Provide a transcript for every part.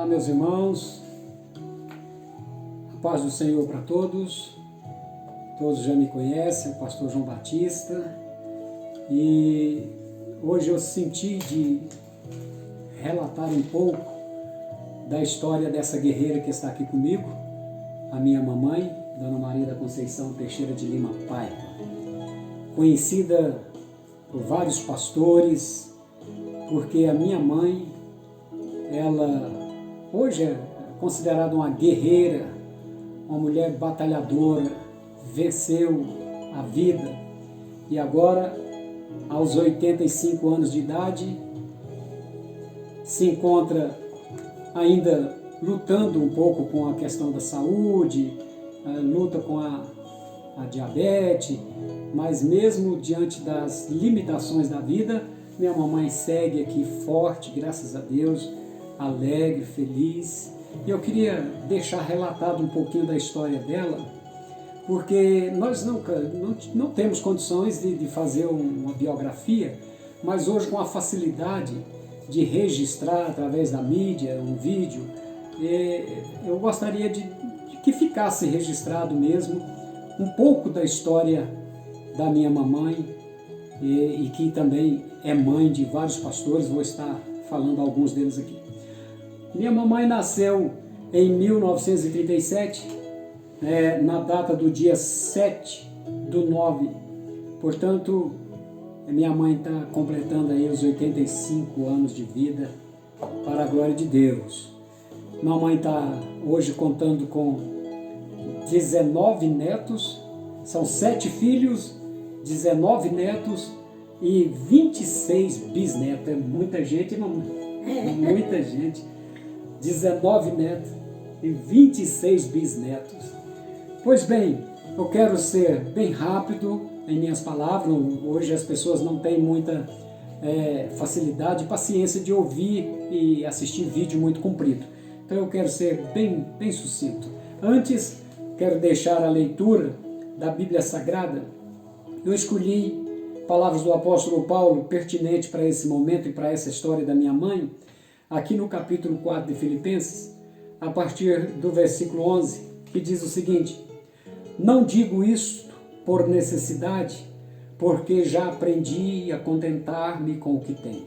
Olá, meus irmãos, a paz do Senhor para todos. Todos já me conhecem, o pastor João Batista, e hoje eu senti de relatar um pouco da história dessa guerreira que está aqui comigo, a minha mamãe, Dona Maria da Conceição Teixeira de Lima Paiva, conhecida por vários pastores, porque a minha mãe, ela hoje é considerada uma guerreira, uma mulher batalhadora, venceu a vida e agora, aos 85 anos de idade, se encontra ainda lutando um pouco com a questão da saúde, luta com a diabetes, mas mesmo diante das limitações da vida, minha mamãe segue aqui forte, graças a Deus, alegre, feliz. E eu queria deixar relatado um pouquinho da história dela, porque nós não temos condições de fazer uma biografia, mas hoje com a facilidade de registrar através da mídia, um vídeo, eu gostaria de que ficasse registrado mesmo um pouco da história da minha mamãe, e que também é mãe de vários pastores, vou estar falando alguns deles aqui. Minha mamãe nasceu em 1937, na data do dia 7/9, portanto, minha mãe está completando aí os 85 anos de vida, para a glória de Deus. Mamãe está hoje contando com 19 netos, são 7 filhos, 19 netos e 26 bisnetos. É muita gente, mamãe. Muita gente. 19 netos e 26 bisnetos. Pois bem, eu quero ser bem rápido em minhas palavras. Hoje as pessoas não têm muita facilidade, paciência de ouvir e assistir vídeo muito comprido. Então eu quero ser bem sucinto. Antes, quero deixar a leitura da Bíblia Sagrada. Eu escolhi palavras do apóstolo Paulo pertinentes para esse momento e para essa história da minha mãe, aqui no capítulo 4 de Filipenses, a partir do versículo 11, que diz o seguinte: não digo isto por necessidade, porque já aprendi a contentar-me com o que tenho.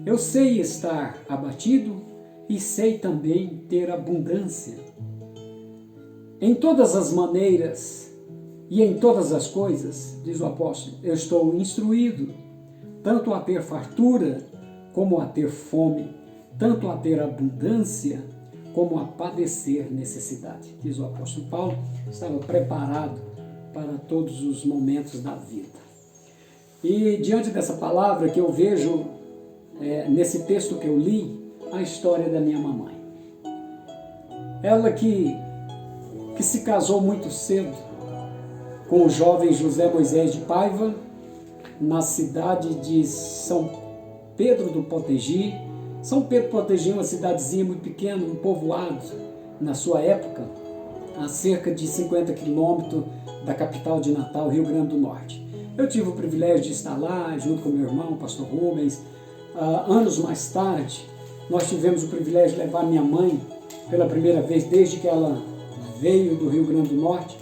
Eu sei estar abatido e sei também ter abundância. Em todas as maneiras e em todas as coisas, diz o apóstolo, eu estou instruído, tanto a ter fartura como a ter fome, tanto a ter abundância como a padecer necessidade. Diz o apóstolo Paulo, estava preparado para todos os momentos da vida. E diante dessa palavra que eu vejo, nesse texto que eu li, a história da minha mamãe. Ela que se casou muito cedo com o jovem José Moisés de Paiva, na cidade de São Pedro do Potegi. São Pedro do Potegi é uma cidadezinha muito pequena, um povoado, na sua época, a cerca de 50 quilômetros da capital de Natal, Rio Grande do Norte. Eu tive o privilégio de estar lá, junto com meu irmão, o pastor Rubens. Anos mais tarde, nós tivemos o privilégio de levar minha mãe, pela primeira vez, desde que ela veio do Rio Grande do Norte,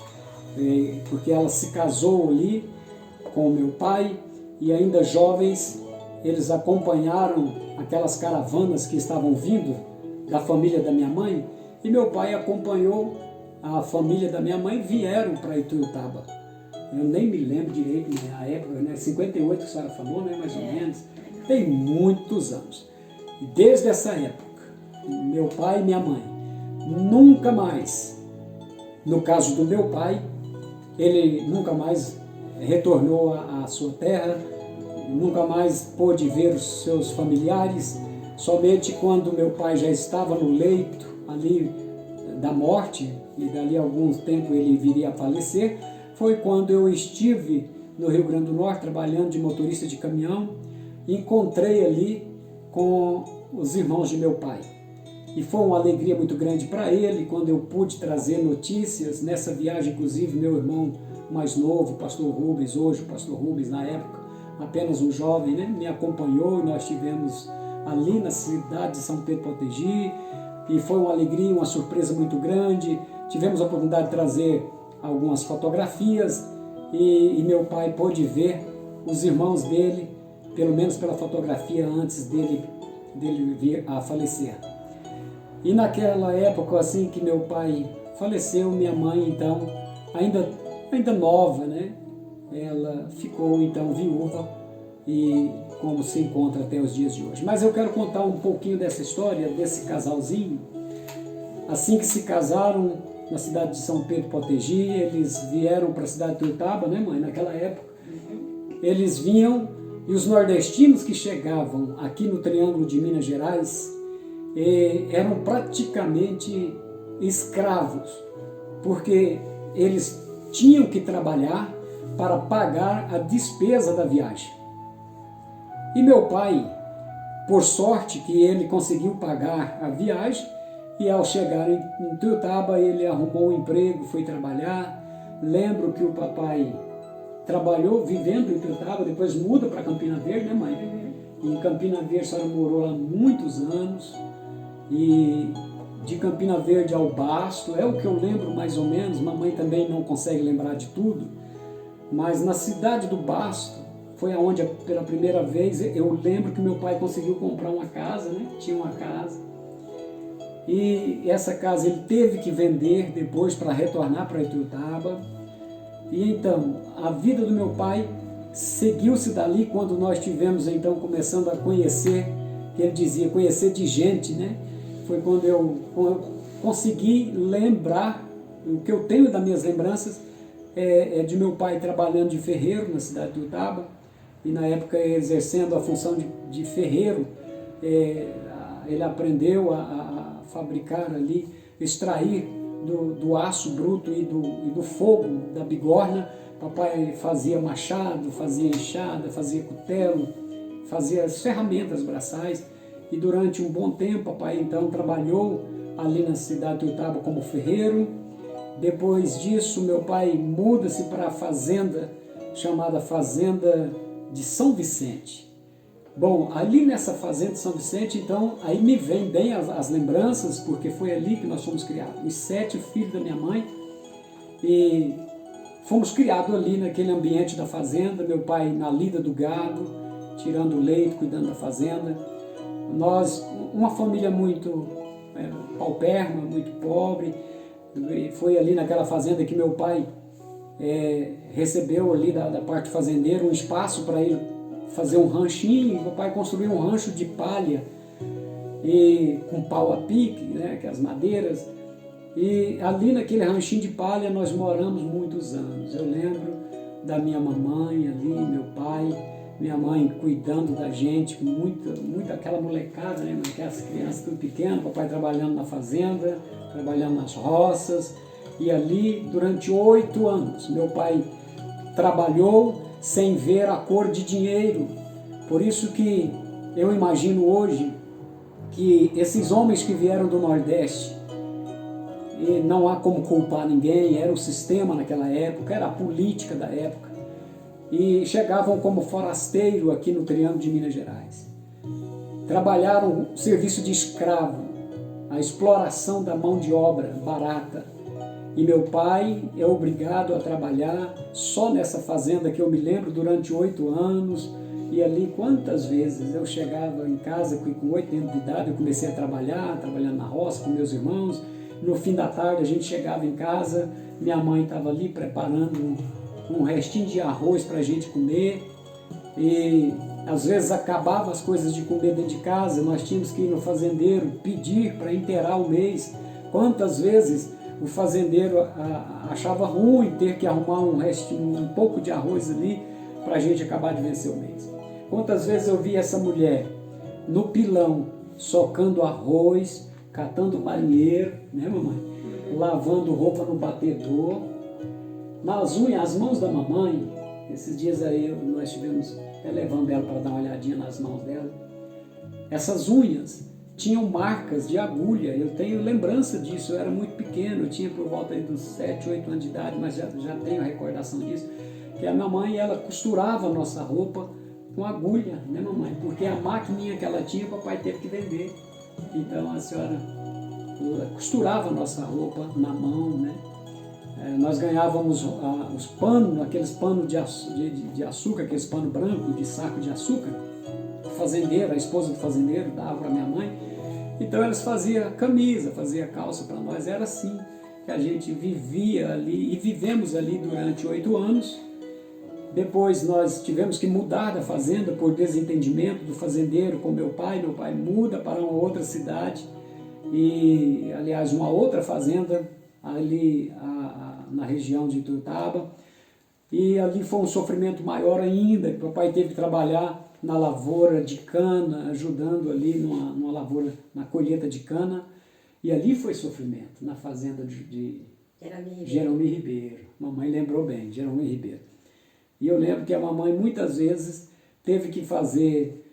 porque ela se casou ali com o meu pai, e ainda jovens, eles acompanharam aquelas caravanas que estavam vindo da família da minha mãe, e meu pai acompanhou a família da minha mãe, vieram para Ituiutaba. Eu nem me lembro direito na época, 58 que a senhora falou, mais ou menos, tem muitos anos. E desde essa época, meu pai e minha mãe, nunca mais, no caso do meu pai, ele nunca mais retornou à sua terra, nunca mais pôde ver os seus familiares, somente quando meu pai já estava no leito ali da morte, e dali a algum tempo ele viria a falecer, foi quando eu estive no Rio Grande do Norte, trabalhando de motorista de caminhão, e encontrei ali com os irmãos de meu pai. E foi uma alegria muito grande para ele, quando eu pude trazer notícias, nessa viagem, inclusive, meu irmão mais novo, o pastor Rubens, hoje o pastor Rubens, na época, apenas um jovem, me acompanhou, e nós estivemos ali na cidade de São Pedro Potegi, e foi uma alegria, uma surpresa muito grande. Tivemos a oportunidade de trazer algumas fotografias e meu pai pôde ver os irmãos dele, pelo menos pela fotografia antes dele vir a falecer. E naquela época assim que meu pai faleceu, minha mãe então, ainda nova, né? Ela ficou então viúva e como se encontra até os dias de hoje. Mas eu quero contar um pouquinho dessa história, desse casalzinho. Assim que se casaram na cidade de São Pedro Potegi, eles vieram para a cidade de Tuiutaba, né, mãe? Naquela época, eles vinham e os nordestinos que chegavam aqui no Triângulo de Minas Gerais eram praticamente escravos, porque eles tinham que trabalhar para pagar a despesa da viagem. E meu pai, por sorte que ele conseguiu pagar a viagem, e ao chegar em Tuiutaba ele arrumou um emprego, foi trabalhar. Lembro que o papai trabalhou vivendo em Tuiutaba, depois muda para Campina Verde, né, mãe? E em Campina Verde a senhora morou lá muitos anos, e de Campina Verde ao Basto, é o que eu lembro mais ou menos. Mamãe também não consegue lembrar de tudo, mas na cidade do Basto foi aonde pela primeira vez eu lembro que meu pai conseguiu comprar uma casa, né? Tinha uma casa, e essa casa ele teve que vender depois para retornar para Tuiutaba. E então a vida do meu pai seguiu-se dali quando nós tivemos então começando a conhecer, que ele dizia, conhecer de gente, né? Foi quando eu consegui lembrar, o que eu tenho das minhas lembranças é de meu pai trabalhando de ferreiro na cidade de Tuiutaba, e na época exercendo a função de ferreiro. Ele aprendeu a fabricar ali, extrair do aço bruto e do fogo da bigorna. Papai fazia machado, fazia enxada, fazia cutelo, fazia as ferramentas braçais, e durante um bom tempo papai então trabalhou ali na cidade de Tuiutaba como ferreiro. Depois disso meu pai muda-se para a fazenda chamada Fazenda de São Vicente. Bom, ali nessa fazenda de São Vicente, então, aí me vem bem as lembranças, porque foi ali que nós fomos criados, os 7 filhos da minha mãe, e fomos criados ali naquele ambiente da fazenda. Meu pai na lida do gado, tirando o leite, cuidando da fazenda. Nós, uma família muito paupérrima, muito pobre, foi ali naquela fazenda que meu pai recebeu ali da parte fazendeira um espaço para ir fazer um ranchinho. Meu pai construiu um rancho de palha e com pau a pique, né, que é as madeiras, e ali naquele ranchinho de palha nós moramos muitos anos. Eu lembro da minha mamãe ali, meu pai, minha mãe cuidando da gente, muito aquela molecada, né, aquelas crianças tudo pequenas, papai trabalhando na fazenda, trabalhando nas roças. E ali durante 8 anos meu pai trabalhou sem ver a cor de dinheiro. Por isso que eu imagino hoje que esses homens que vieram do Nordeste, e não há como culpar ninguém, era o sistema naquela época, era a política da época, e chegavam como forasteiro aqui no Triângulo de Minas Gerais. Trabalharam o serviço de escravo, a exploração da mão de obra barata. E meu pai é obrigado a trabalhar só nessa fazenda, que eu me lembro, durante 8 anos. E ali quantas vezes eu chegava em casa com 8 anos de idade, eu comecei a trabalhando na roça com meus irmãos. No fim da tarde a gente chegava em casa, minha mãe estava ali preparando um restinho de arroz para a gente comer. E às vezes acabava as coisas de comer dentro de casa, nós tínhamos que ir no fazendeiro pedir para inteirar o mês. Quantas vezes o fazendeiro achava ruim ter que arrumar um pouco de arroz ali para a gente acabar de vencer o mês. Quantas vezes eu vi essa mulher no pilão, socando arroz, catando marinheiro, né, mamãe? Lavando roupa no batedor. Nas unhas, as mãos da mamãe, esses dias aí nós estivemos levando ela para dar uma olhadinha nas mãos dela. Essas unhas tinham marcas de agulha. Eu tenho lembrança disso, eu era muito pequeno, eu tinha por volta dos 7, 8 anos de idade, mas já tenho a recordação disso, que a minha mãe, ela costurava a nossa roupa com agulha, né, mamãe? Porque a maquininha que ela tinha, o papai teve que vender. Então a senhora costurava a nossa roupa na mão, né? Nós ganhávamos os panos, aqueles panos de açúcar, aqueles panos brancos de saco de açúcar. O fazendeiro, a esposa do fazendeiro dava para minha mãe. Então eles faziam camisa, faziam calça para nós. Era assim que a gente vivia ali e vivemos ali durante 8 anos. Depois nós tivemos que mudar da fazenda por desentendimento do fazendeiro com meu pai. Meu pai muda para uma outra cidade e, aliás, uma outra fazenda ali na região de Ituiutaba. E ali foi um sofrimento maior ainda. Meu pai teve que trabalhar na lavoura de cana, ajudando ali numa lavoura, na colheita de cana. E ali foi sofrimento, na fazenda de Jeromir Ribeiro. Mamãe lembrou bem, Jeromir Ribeiro. E eu lembro que a mamãe muitas vezes teve que fazer,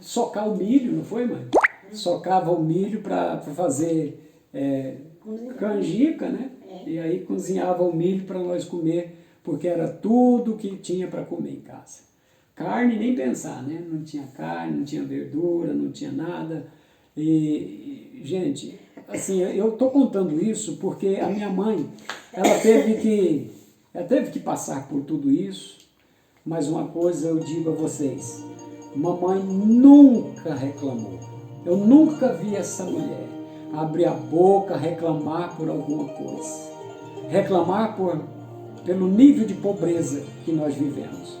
socar o milho, não foi, mãe? Socava o milho para fazer canjica, né? E aí cozinhava o milho para nós comer, porque era tudo que tinha para comer em casa. Carne nem pensar, né? Não tinha carne, não tinha verdura, não tinha nada. E gente, assim, eu estou contando isso porque a minha mãe, ela teve que passar por tudo isso, mas uma coisa eu digo a vocês, mamãe nunca reclamou. Eu nunca vi essa mulher abrir a boca, reclamar por alguma coisa. Reclamar pelo nível de pobreza que nós vivemos.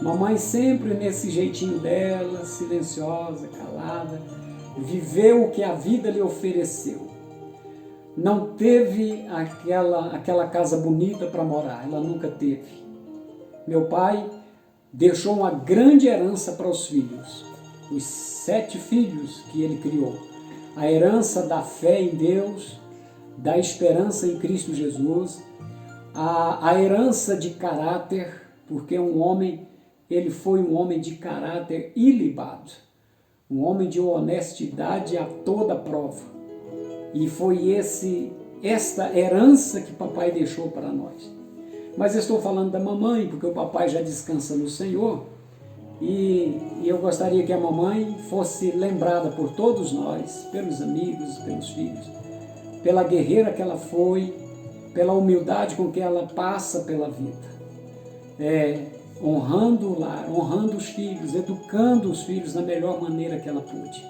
Mamãe sempre nesse jeitinho dela, silenciosa, calada, viveu o que a vida lhe ofereceu. Não teve aquela casa bonita para morar, ela nunca teve. Meu pai deixou uma grande herança para os filhos, os 7 filhos que ele criou. A herança da fé em Deus, da esperança em Cristo Jesus, a herança de caráter, porque ele foi um homem de caráter ilibado, um homem de honestidade a toda prova. E foi esta herança que papai deixou para nós. Mas eu estou falando da mamãe, porque o papai já descansa no Senhor, e eu gostaria que a mamãe fosse lembrada por todos nós, pelos amigos, pelos filhos, pela guerreira que ela foi, pela humildade com que ela passa pela vida, honrando o lar, honrando os filhos, educando os filhos da melhor maneira que ela pôde.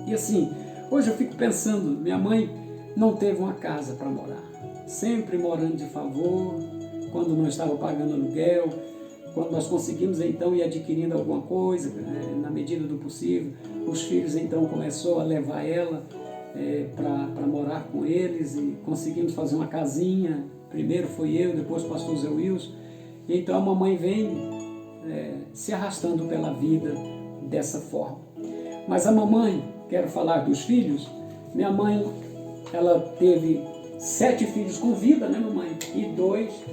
E assim, hoje eu fico pensando, minha mãe não teve uma casa para morar, sempre morando de favor, quando não estava pagando aluguel, quando nós conseguimos então ir adquirindo alguma coisa, na medida do possível, os filhos então começou a levar ela para morar com eles e conseguimos fazer uma casinha, primeiro foi eu, depois o pastor Zé Wilson, e então a mamãe vem se arrastando pela vida dessa forma. Mas a mamãe, quero falar dos filhos, minha mãe, ela teve 7 filhos com vida, né, mamãe? E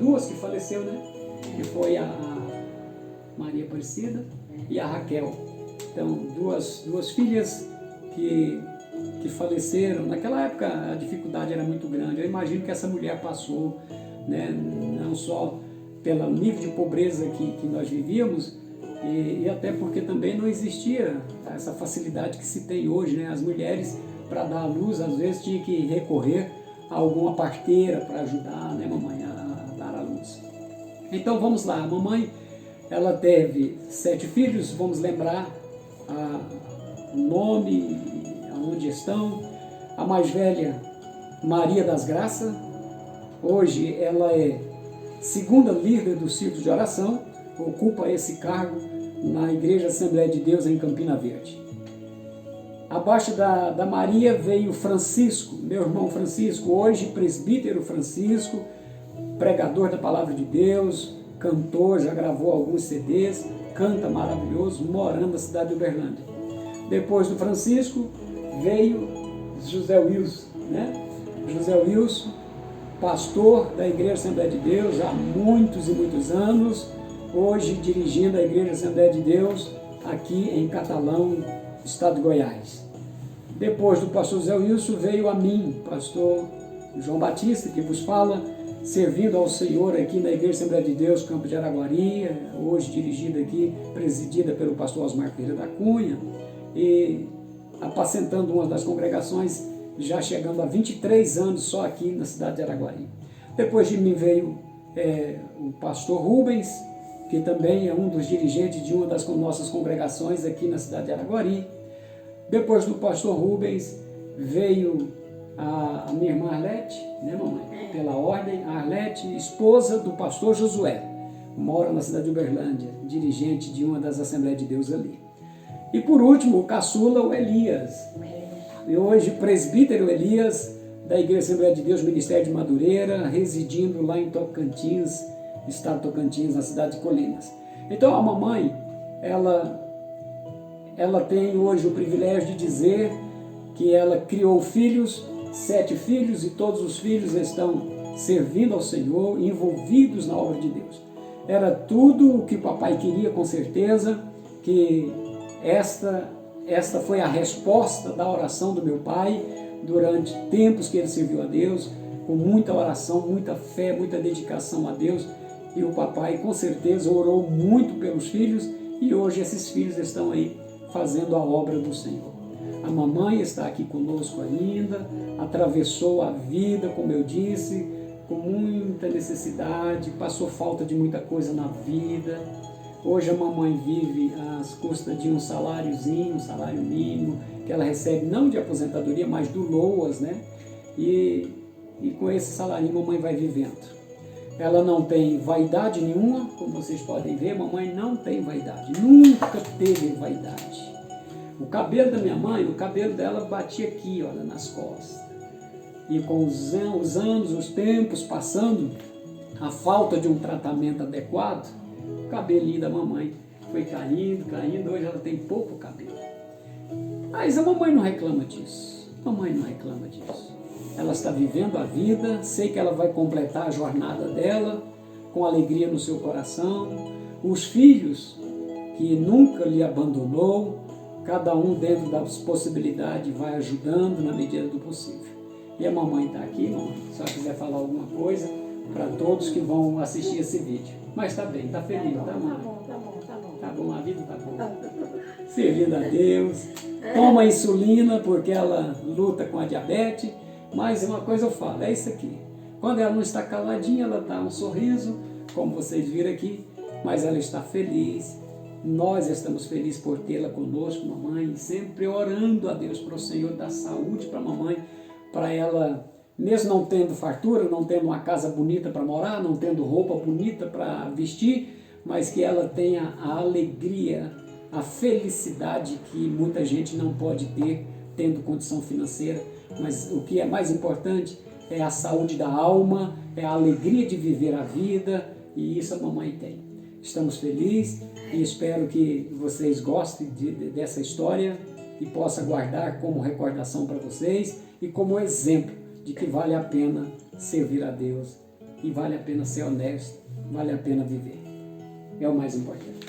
duas que faleceu, né? Que foi a Maria Aparecida e a Raquel. Então, duas filhas que faleceram. Naquela época a dificuldade era muito grande. Eu imagino que essa mulher passou, né, não só pelo nível de pobreza que nós vivíamos, e até porque também não existia essa facilidade que se tem hoje, né? As mulheres, para dar à luz, às vezes tinham que recorrer a alguma parteira para ajudar, né, mamãe, a dar à luz. Então vamos lá, a mamãe, ela teve 7 filhos, vamos lembrar o nome, aonde estão. A mais velha, Maria das Graças, hoje ela é 2ª líder do círculo de oração, ocupa esse cargo na Igreja Assembleia de Deus em Campina Verde. Abaixo da Maria veio Francisco, meu irmão Francisco, hoje presbítero Francisco, pregador da Palavra de Deus, cantor, já gravou alguns CDs, canta maravilhoso, morando na cidade de Uberlândia. Depois do Francisco veio José Wilson, né? José Wilson, pastor da Igreja Assembleia de Deus há muitos e muitos anos, hoje dirigindo a Igreja Assembleia de Deus aqui em Catalão, estado de Goiás. Depois do pastor José Wilson veio a mim, pastor João Batista, que vos fala, servindo ao Senhor aqui na Igreja Assembleia de Deus, Campo de Araguari, hoje dirigida aqui, presidida pelo pastor Osmar Ferreira da Cunha, e apacentando uma das congregações, já chegando a 23 anos só aqui na cidade de Araguari. Depois de mim veio o pastor Rubens, que também é um dos dirigentes de uma das nossas congregações aqui na cidade de Araguari. Depois do pastor Rubens veio a minha irmã Arlete, né, mamãe? Pela ordem, a Arlete, esposa do pastor Josué, mora na cidade de Uberlândia, dirigente de uma das Assembleias de Deus ali. E por último, o caçula, o Elias. E hoje, presbítero Elias, da Igreja Assembleia de Deus, Ministério de Madureira, residindo lá em Tocantins, estado de Tocantins, na cidade de Colinas. Então a mamãe, ela tem hoje o privilégio de dizer que ela criou filhos, 7 filhos, e todos os filhos estão servindo ao Senhor, envolvidos na obra de Deus. Era tudo o que o papai queria, com certeza, que esta foi a resposta da oração do meu pai durante tempos que ele serviu a Deus, com muita oração, muita fé, muita dedicação a Deus. E o papai, com certeza, orou muito pelos filhos, e hoje esses filhos estão aí fazendo a obra do Senhor. A mamãe está aqui conosco ainda, atravessou a vida, como eu disse, com muita necessidade, passou falta de muita coisa na vida. Hoje a mamãe vive às custas de um saláriozinho, um salário mínimo, que ela recebe não de aposentadoria, mas do LOAS, né? E com esse salário a mamãe vai vivendo. Ela não tem vaidade nenhuma, como vocês podem ver, mamãe não tem vaidade, nunca teve vaidade. O cabelo da minha mãe, o cabelo dela batia aqui, olha, nas costas. E com os anos, os tempos passando, a falta de um tratamento adequado, o cabelinho da mamãe foi caindo, hoje ela tem pouco cabelo. Mas a mamãe não reclama disso, Ela está vivendo a vida, sei que ela vai completar a jornada dela, com alegria no seu coração. Os filhos, que nunca lhe abandonou, cada um dentro das possibilidades vai ajudando na medida do possível. E a mamãe está aqui, mamãe, se ela quiser falar alguma coisa para todos que vão assistir esse vídeo. Mas está bem, está feliz, tá, mãe? Tá bom, a vida está boa. Servindo a Deus. Toma insulina porque ela luta com a diabetes. Mas uma coisa eu falo, é isso aqui. Quando ela não está caladinha, ela dá um sorriso, como vocês viram aqui, mas ela está feliz. Nós estamos felizes por tê-la conosco, mamãe, sempre orando a Deus para o Senhor dar saúde para a mamãe, para ela, mesmo não tendo fartura, não tendo uma casa bonita para morar, não tendo roupa bonita para vestir, mas que ela tenha a alegria, a felicidade que muita gente não pode ter, tendo condição financeira. Mas o que é mais importante é a saúde da alma, é a alegria de viver a vida, e isso a mamãe tem. Estamos felizes e espero que vocês gostem dessa história e possa guardar como recordação para vocês e como exemplo de que vale a pena servir a Deus e vale a pena ser honesto, vale a pena viver. É o mais importante.